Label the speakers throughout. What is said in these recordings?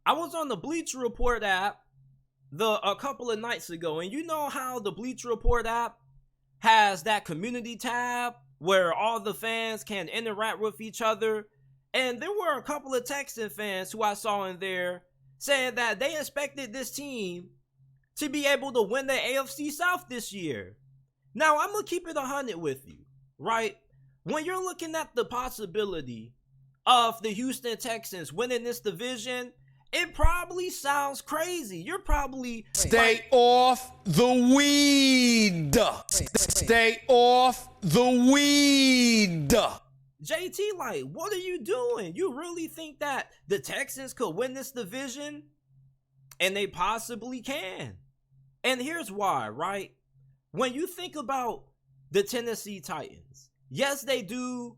Speaker 1: I was on the Bleacher Report app a couple of nights ago, and you know how the Bleacher Report app has that community tab where all the fans can interact with each other, and there were a couple of Texan fans who I saw in there saying that they expected this team to be able to win the AFC South this year. Now, I'm going to keep it 100 with you, right? When you're looking at the possibility of the Houston Texans winning this division, it probably sounds crazy. You're probably...
Speaker 2: Stay off the weed. Stay off the weed.
Speaker 1: JT, like, what are you doing? You really think that the Texans could win this division? And they possibly can. And here's why, right? When you think about the Tennessee Titans, yes, they do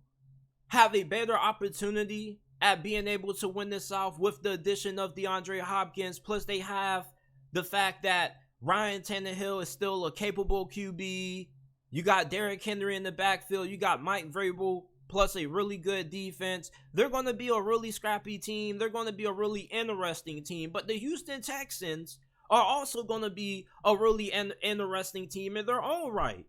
Speaker 1: have a better opportunity at being able to win the South with the addition of DeAndre Hopkins. Plus, they have the fact that Ryan Tannehill is still a capable QB. You got Derrick Henry in the backfield. You got Mike Vrabel, plus a really good defense. They're going to be a really scrappy team. They're going to be a really interesting team. But the Houston Texans are also going to be a really interesting team in their own right.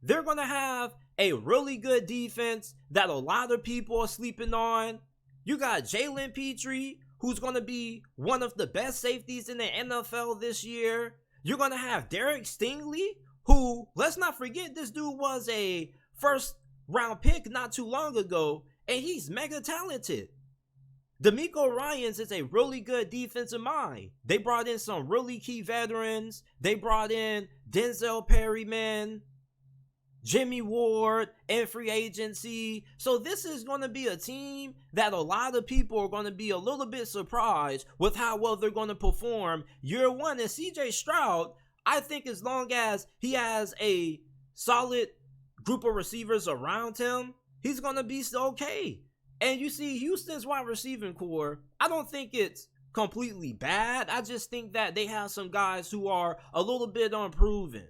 Speaker 1: They're going to have a really good defense that a lot of people are sleeping on. You got Jalen Petrie, who's going to be one of the best safeties in the NFL this year. You're going to have Derek Stingley, who, let's not forget, this dude was a first-round pick not too long ago, and he's mega talented. D'Amico Ryans is a really good defensive mind. They brought in some really key veterans. They brought in Denzel Perryman, Jimmy Ward, and free agency. So this is going to be a team that a lot of people are going to be a little bit surprised with how well they're going to perform year one. And CJ Stroud, I think as long as he has a solid group of receivers around him, he's going to be okay. And you see, Houston's wide receiving core, I don't think it's completely bad. I just think that they have some guys who are a little bit unproven.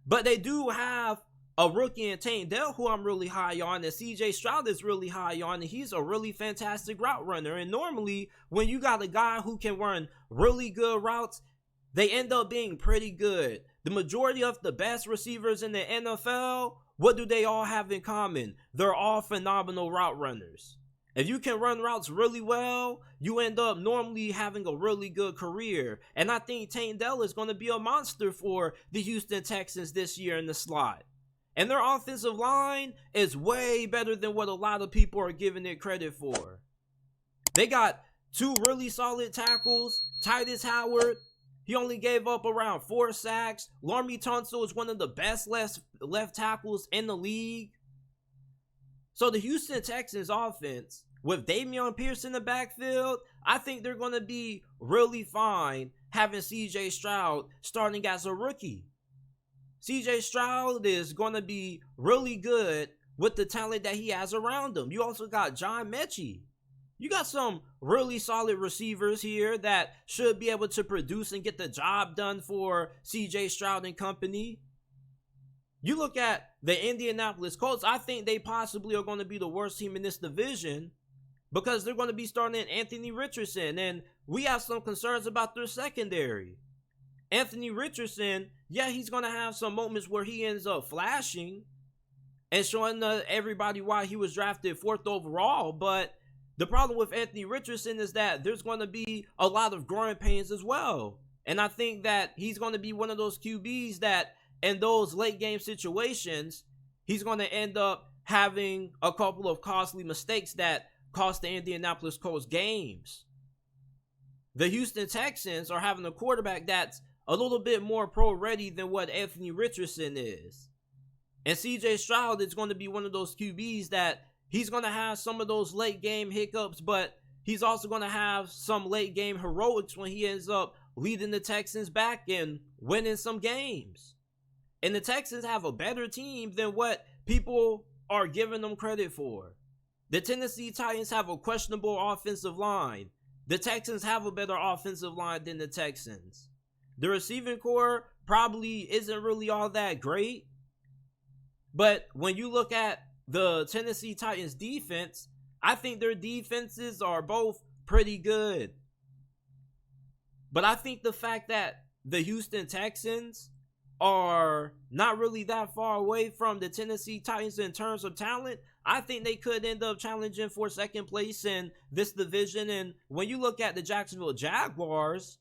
Speaker 1: But they do have a rookie in Tank Dell who I'm really high on, and CJ Stroud is really high on, and he's a really fantastic route runner. And normally, when you got a guy who can run really good routes, they end up being pretty good. The majority of the best receivers in the NFL, what do they all have in common? They're all phenomenal route runners. If you can run routes really well, you end up normally having a really good career. And I think Tank Dell is going to be a monster for the Houston Texans this year in the slot. And their offensive line is way better than what a lot of people are giving it credit for. They got two really solid tackles. Titus Howard, he only gave up around 4 sacks. Laremy Tunsil is one of the best left tackles in the league. So the Houston Texans offense, with Dameon Pierce in the backfield, I think they're going to be really fine having CJ Stroud starting as a rookie. CJ Stroud is going to be really good with the talent that he has around him. You also got John Mechie. You got some really solid receivers here that should be able to produce and get the job done for CJ Stroud and company. You look at the Indianapolis Colts, I think they possibly are going to be the worst team in this division because they're going to be starting Anthony Richardson, and we have some concerns about their secondary. Anthony Richardson, yeah, he's going to have some moments where he ends up flashing and showing everybody why he was drafted 4th overall, but the problem with Anthony Richardson is that there's going to be a lot of growing pains as well. And I think that he's going to be one of those QBs that in those late game situations, he's going to end up having a couple of costly mistakes that cost the Indianapolis Colts games. The Houston Texans are having a quarterback that's a little bit more pro-ready than what Anthony Richardson is. And CJ Stroud is going to be one of those QBs that he's going to have some of those late game hiccups, but he's also going to have some late game heroics when he ends up leading the Texans back and winning some games. And the Texans have a better team than what people are giving them credit for. The Tennessee Titans have a questionable offensive line. The Texans have a better offensive line than the Texans. The receiving core probably isn't really all that great. But when you look at the Tennessee Titans defense, I think their defenses are both pretty good. But I think the fact that the Houston Texans are not really that far away from the Tennessee Titans in terms of talent, I think they could end up challenging for second place in this division. And when you look at the Jacksonville Jaguars,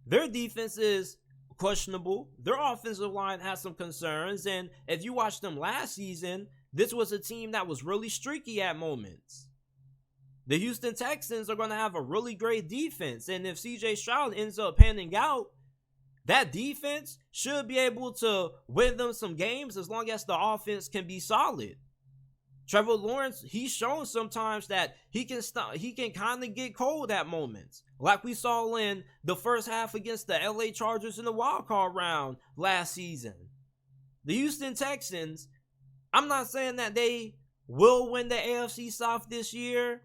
Speaker 1: their defense is questionable. Their offensive line has some concerns. And if you watched them last season, this was a team that was really streaky at moments. The Houston Texans are going to have a really great defense. And if CJ Stroud ends up panning out, that defense should be able to win them some games as long as the offense can be solid. Trevor Lawrence, he's shown sometimes that he can kind of get cold at moments, like we saw in the first half against the LA Chargers in the wild card round last season. The Houston Texans, I'm not saying that they will win the AFC South this year,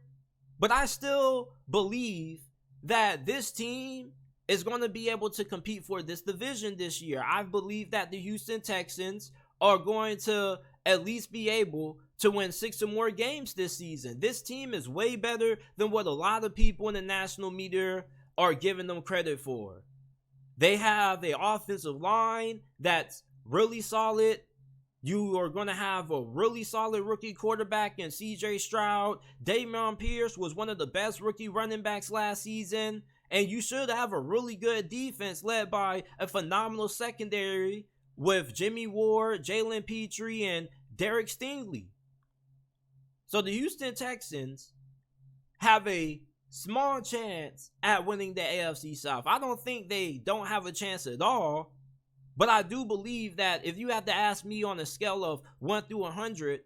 Speaker 1: but I still believe that this team is going to be able to compete for this division this year. I believe that the Houston Texans are going to at least be able to win 6 or more games this season. This team is way better than what a lot of people in the national media are giving them credit for. They have an offensive line that's really solid. You are going to have a really solid rookie quarterback in CJ Stroud. Dameon Pierce was one of the best rookie running backs last season. And you should have a really good defense led by a phenomenal secondary with Jimmy Ward, Jalen Petrie, and Derek Stingley. So the Houston Texans have a small chance at winning the AFC South. I don't think they don't have a chance at all, but I do believe that if you have to ask me on a scale of 1 through 100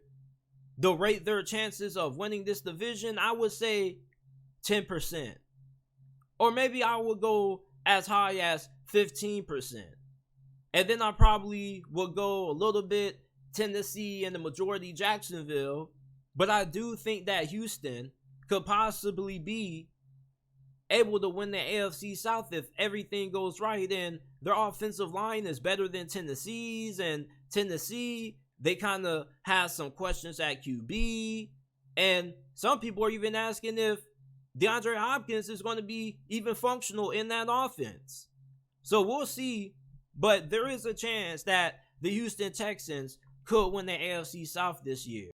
Speaker 1: to rate their chances of winning this division, I would say 10%. Or maybe I would go as high as 15%. And then I probably would go a little bit Tennessee and the majority Jacksonville. But I do think that Houston could possibly be able to win the AFC South if everything goes right. And their offensive line is better than Tennessee's. And Tennessee, they kind of have some questions at QB. And some people are even asking if DeAndre Hopkins is going to be even functional in that offense. So we'll see. But there is a chance that the Houston Texans could win the AFC South this year.